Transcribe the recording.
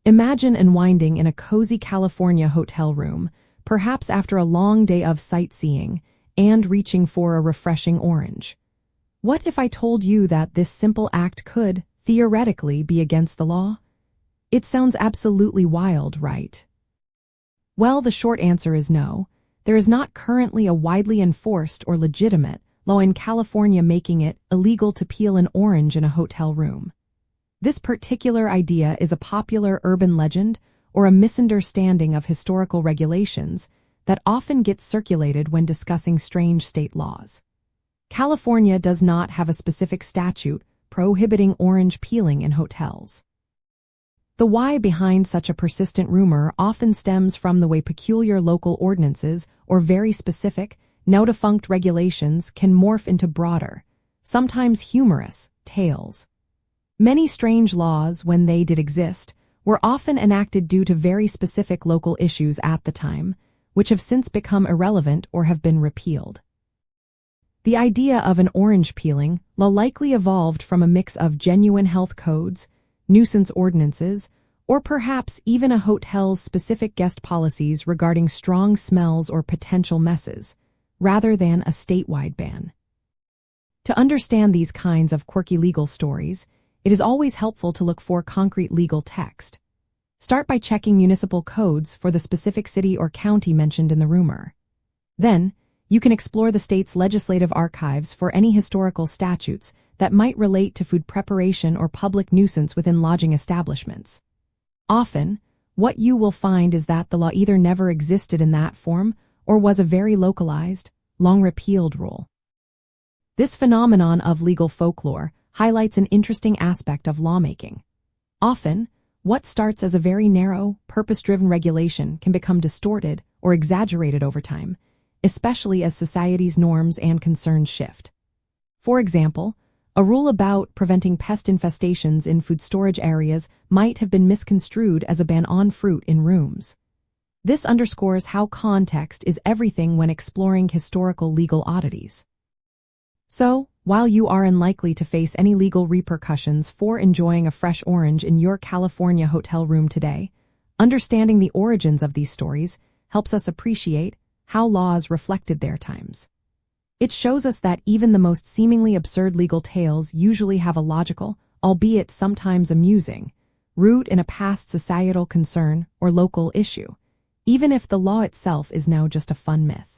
Imagine unwinding in a cozy California hotel room, perhaps after a long day of sightseeing, and reaching for a refreshing orange. What if I told you that this simple act could, theoretically, be against the law? It sounds absolutely wild, right? Well, the short answer is no. There is not currently a widely enforced or legitimate law in California making it illegal to peel an orange in a hotel room. This particular idea is a popular urban legend or a misunderstanding of historical regulations that often gets circulated when discussing strange state laws. California does not have a specific statute prohibiting orange peeling in hotels. The why behind such a persistent rumor often stems from the way peculiar local ordinances or very specific, now-defunct regulations can morph into broader, sometimes humorous, tales. Many strange laws, when they did exist, were often enacted due to very specific local issues at the time, which have since become irrelevant or have been repealed. The idea of an orange peeling law likely evolved from a mix of genuine health codes, nuisance ordinances, or perhaps even a hotel's specific guest policies regarding strong smells or potential messes, rather than a statewide ban. To understand these kinds of quirky legal stories, it is always helpful to look for concrete legal text. Start by checking municipal codes for the specific city or county mentioned in the rumor. Then, you can explore the state's legislative archives for any historical statutes that might relate to food preparation or public nuisance within lodging establishments. Often, what you will find is that the law either never existed in that form or was a very localized, long-repealed rule. This phenomenon of legal folklore highlights an interesting aspect of lawmaking. Often, what starts as a very narrow, purpose-driven regulation can become distorted or exaggerated over time, especially as society's norms and concerns shift. For example, a rule about preventing pest infestations in food storage areas might have been misconstrued as a ban on fruit in rooms. This underscores how context is everything when exploring historical legal oddities. So, while you are unlikely to face any legal repercussions for enjoying a fresh orange in your California hotel room today, understanding the origins of these stories helps us appreciate how laws reflected their times. It shows us that even the most seemingly absurd legal tales usually have a logical, albeit sometimes amusing, root in a past societal concern or local issue, even if the law itself is now just a fun myth.